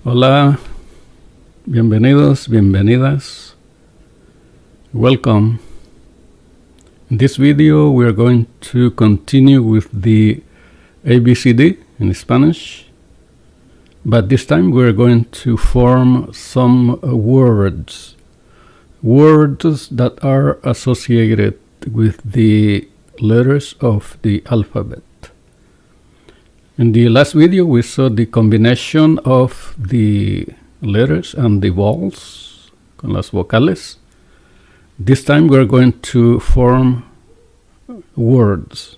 Hola, bienvenidos, bienvenidas. Welcome. In this video, we are going to continue with the ABCD in Spanish, but this time we are going to form some words that are associated with the letters of the alphabet. In the last video, we saw the combination of the letters and the vowels, con las vocales. This time we're going to form words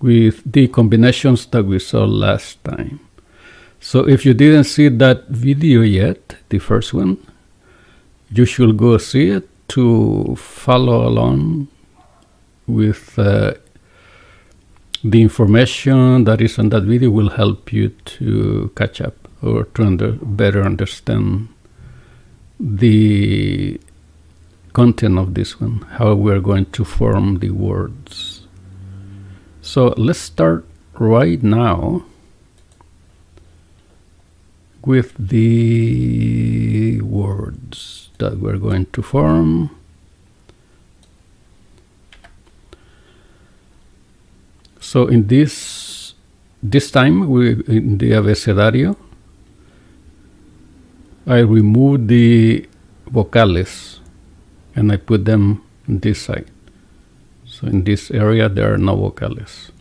with the combinations that we saw last time. So if you didn't see that video yet, the first one, you should go see it to follow along with the information that is on that video will help you to catch up or to better understand the content of this one, how we're going to form the words. So let's start right now with the words that we're going to form. So in this time, in the abecedario, I removed the vocales and I put them on this side. So in this area, there are no vocales.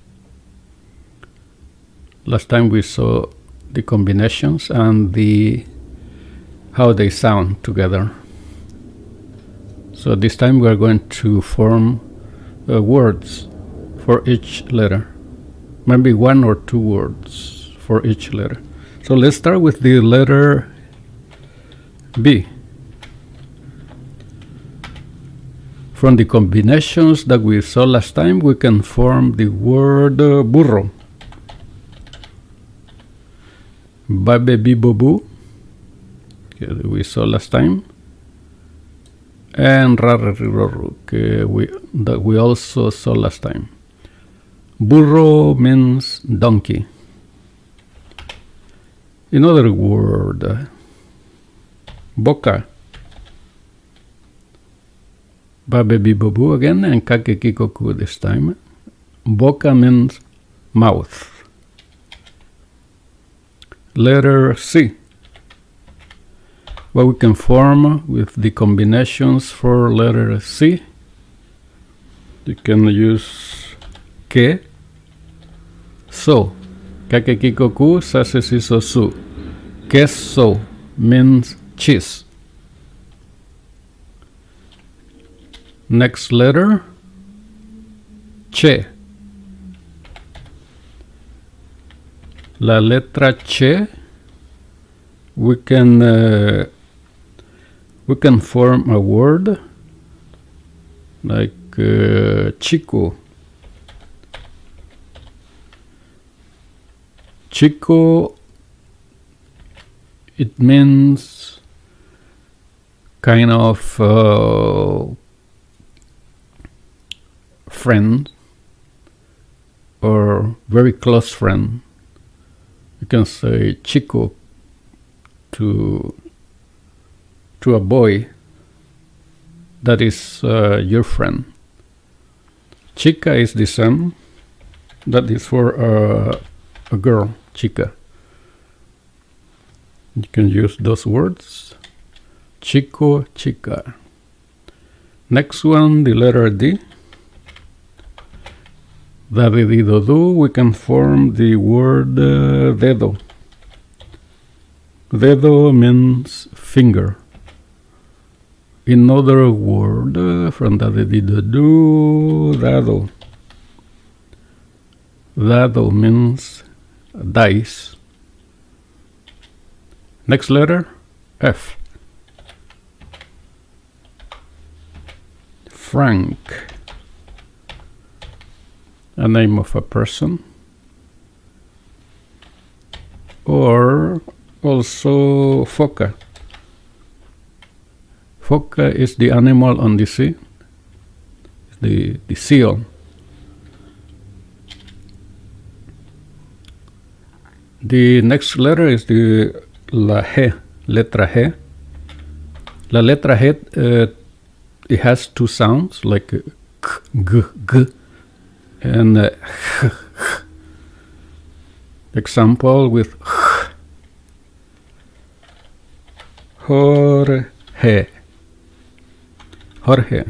Last time we saw the combinations and how they sound together. So this time we are going to form words for each letter, maybe one or two words for each letter. So let's start with the letter B. From the combinations that we saw last time, we can form the word burro. Babe bibo boo, that we saw last time, and rarariroru, that we also saw last time. Burro means donkey. Another word, boca. Babe bibo boo again, and kake kikoku this time. Boca means mouth. Letter C. What we can form with the combinations for letter C. You can use que, so. Kake kikoku, sase siso su. Queso means cheese. Next letter, che. La letra che, we can form a word like chico. Chico, it means kind of friend or very close friend. You can say chico to a boy that is your friend. Chica is the same. That is for a girl, chica. You can use those words. Chico, chica. Next one, the letter D. Da, de, di, do, do, we can form the word dedo. Dedo means finger. Another word from da, de, di, do, do, dado. Dado means dice. Next letter, F. Frank. A name of a person. Or also foca. Foca is the animal on the sea. The seal. The next letter is the la G, letra G. La letra G, it has two sounds, like k, g, g, and h, h. Example with h. Jorge. Jorge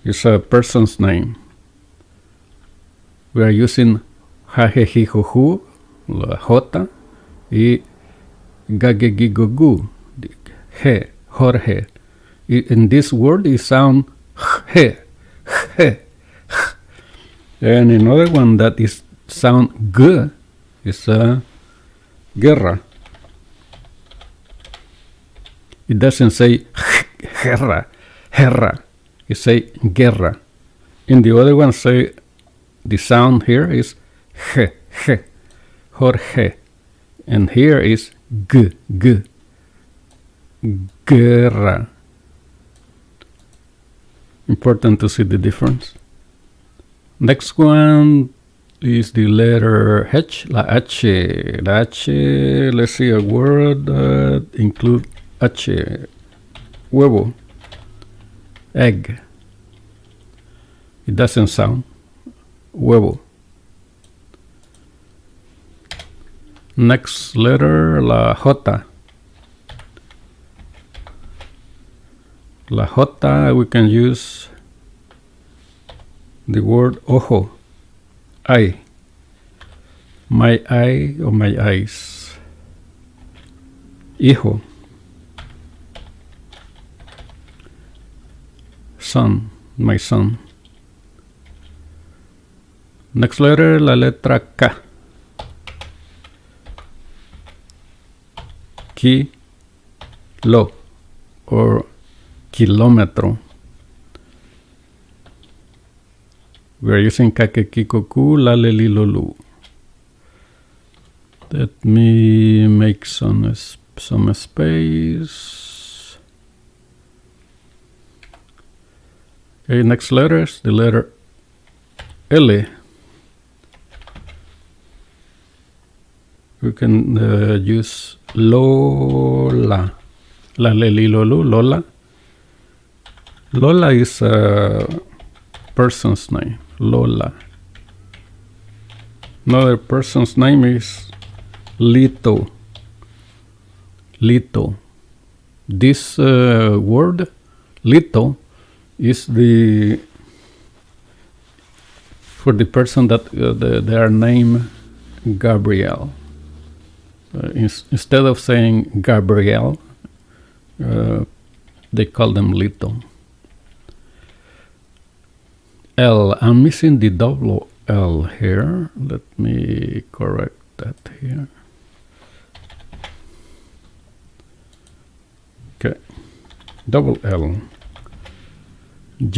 is a person's name. We are using jajejijoju, la J, y gagegigogu, G, Jorge. In this word, it sounds G, G. And another one that is sound G is guerra. It doesn't say guerra, guerra. It say guerra. And the other one say the sound here is G, G, Jorge. And here is G, G, guerra. Important to see the difference. Next one is the letter H, la H. La H, let's see a word that include H. Huevo, egg. It doesn't sound huevo. Next letter, la J. La J, we can use the word ojo, eye. My eye or my eyes. Hijo. Son, my son. Next letter, la letra K. Kilo or kilómetro. We are using kakekikoku lalelilolu. Let me make some space. Okay, next letters, the letter L. We can use Lola. Lalelilolu, Lola. Lola is a person's name. Lola. Another person's name is Lito. Lito. This word, Lito, is for the person that they are named Gabriel. Instead of saying Gabriel, they call them Lito. L. I'm missing the double L here. Let me correct that here. Okay. Double L. We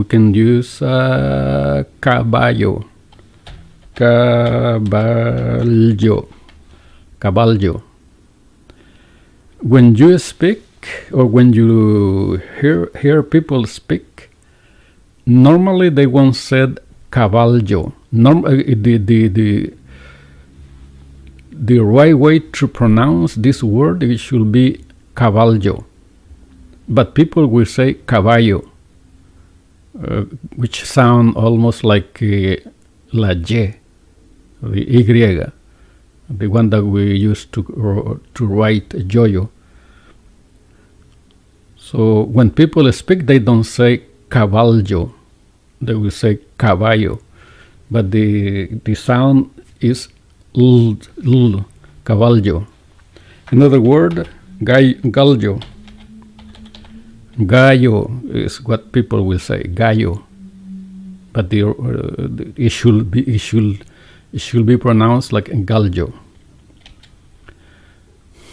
can use caballo. Caballo. When you speak, or when you hear people speak, normally they won't say caballo. The right way to pronounce this word, it should be caballo. But people will say caballo, which sound almost like la Y, the Y, the one that we use to write yoyo. So when people speak, they don't say caballo, they will say caballo, but the sound is l, caballo. Another word, gallo. Gallo is what people will say, gallo, but it should be pronounced like gallo.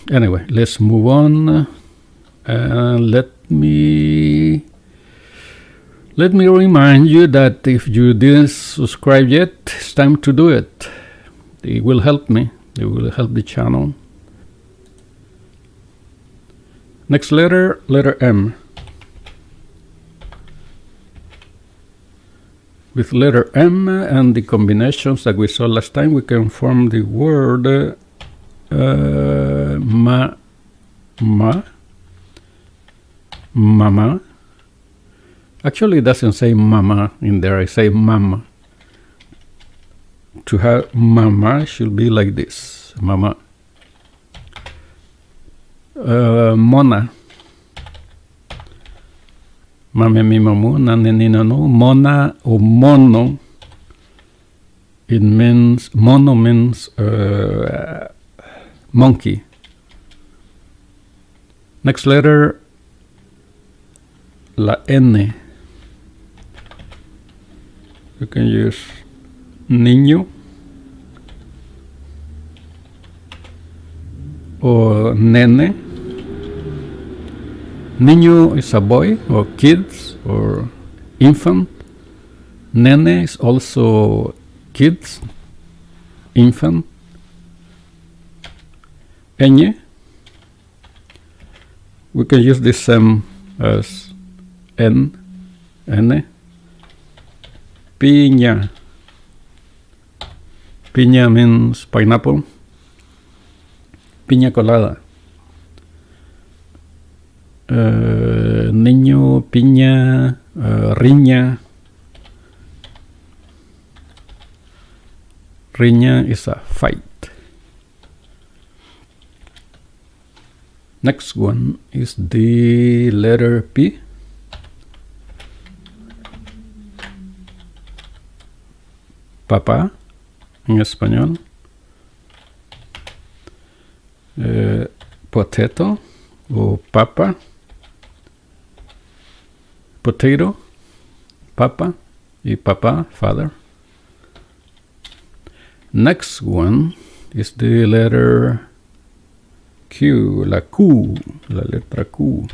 Anyway, let's move on. Let me remind you that if you didn't subscribe yet, it's time to do it. It will help me. It will help the channel. Next letter M. With letter M and the combinations that we saw last time, we can form the word mama. Actually, it doesn't say mama in there. I say mama. To have mama should be like this. Mama. Mona. Mame mi mamu nane nina no. Mona or mono. It means mono means monkey. Next letter, la N. You can use niño or nene. Niño is a boy or kids or infant. Nene is also kids, infant. Ñ. We can use the same as N. Piña. Piña means pineapple. Piña colada. Niño, piña, riña. Riña is a fight. Next one is the letter P. Papá en español. Potato o papa. Potato, papa, y papá, father. Next one is the letter Q, la Q, la letra Q.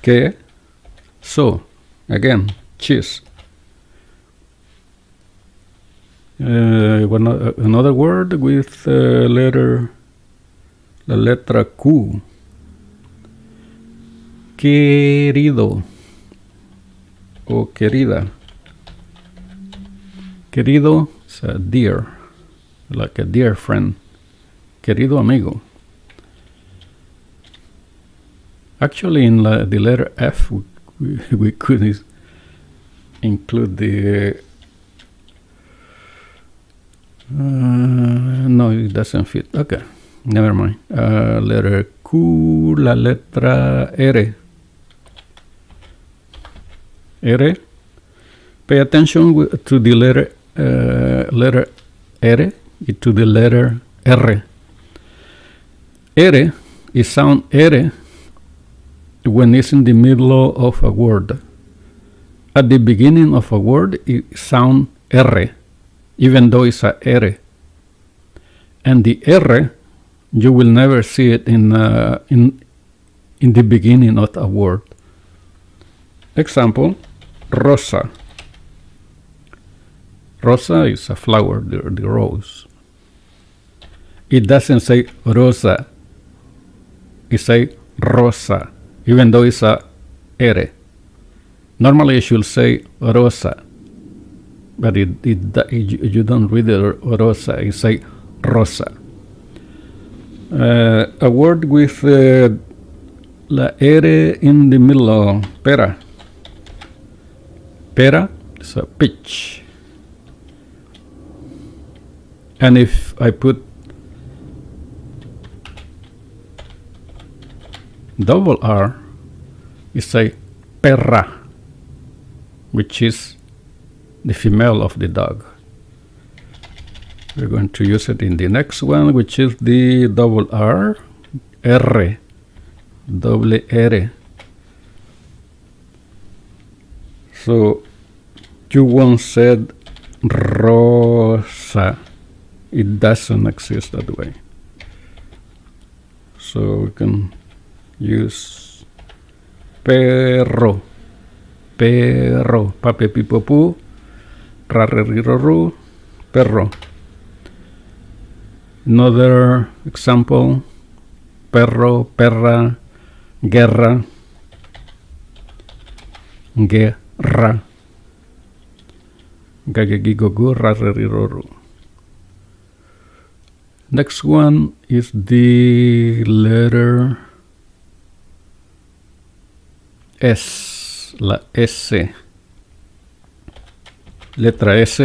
Queso, again, cheese. Another word with la letra Q. Querido o querida. Querido is a dear, like a dear friend. Querido amigo. Actually, in the letter F, we could include the... no, it doesn't fit. Okay, never mind. Letter Q, la letra R. R. Pay attention to the letter R, to the letter R. R is sound R when it's in the middle of a word. At the beginning of a word, it sound R, even though it's a R. And the R, you will never see it in the beginning of a word. Example, rosa. Rosa is a flower, the rose. It doesn't say rosa. It says rosa, even though it's a R. Normally, you should say rosa, but you don't read it rosa. You say rosa. A word with la R in the middle, pera. Pera is a peach. And if I put double R, you say perra, which is the female of the dog. We're going to use it in the next one, which is the double R, R, double R. So you once said rosa. It doesn't exist that way. So we can use perro, perro, pape pipopu, rareriroru, perro. Another example, perro, perra, guerra, guerra. gagegigogu, rareriroru. Next one is the letter S, la S. Letra S.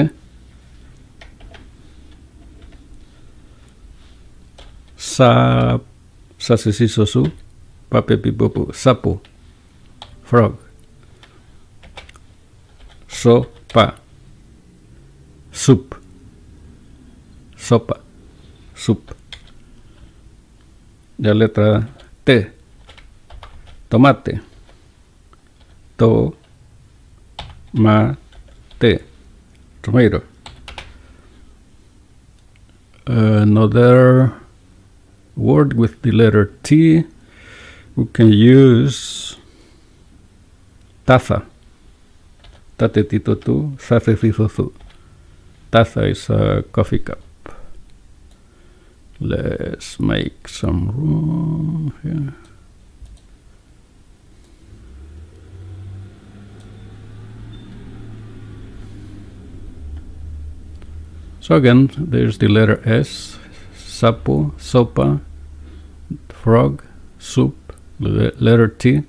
Sasesisosu, papepipopu, sapo, frog. Sopa, soup, sopa, soup. La letra T, tomate, tomate, tomato. Another word with the letter T, we can use taza. Tatetitotu, sasesisosu. Taza is a coffee cup. Let's make some room here. So again, there's the letter S, sapo, sopa, frog, soup, letter T,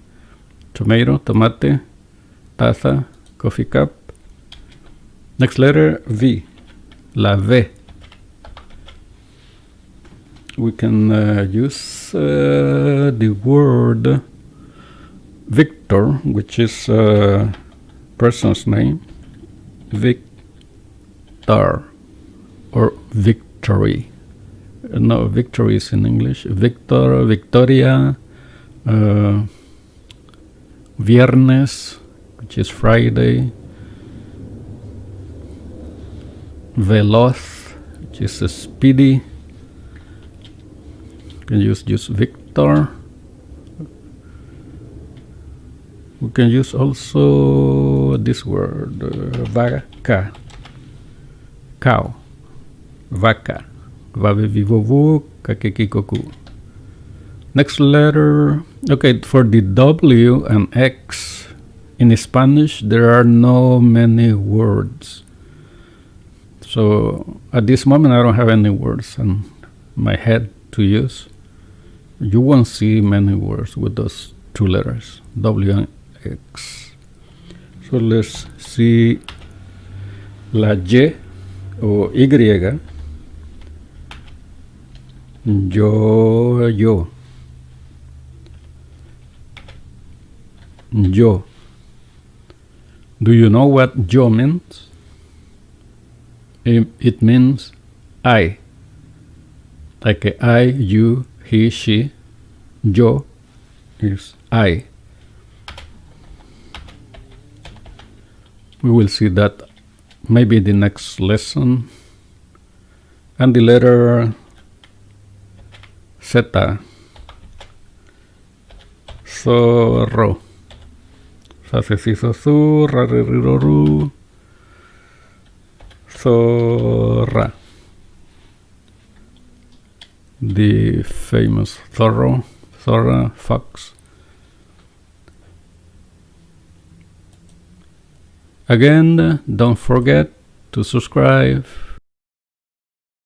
tomato, tomate, taza, coffee cup. Next letter V, la V. We can use the word Victor, which is a person's name, Victor, or victory. No, victory is in English. Victor, Victoria, Viernes, which is Friday, Veloz, which is speedy. You can use Victor. We can use also this word, vaca, cow, vaca, vavevivovu, kakekikoku. Next letter, okay, for the W and X, in Spanish, there are no many words. So at this moment, I don't have any words in my head to use. You won't see many words with those two letters, W and X. So let's see la Y o Y. Yo. Do you know what yo means? It means I. Like I, you, he, she. Yo is I. We will see that maybe in the next lesson. And the letter Z. Zorro. Sasesisosu, rareriroru. Zorra. The famous Zorra, fox. Again, don't forget to subscribe,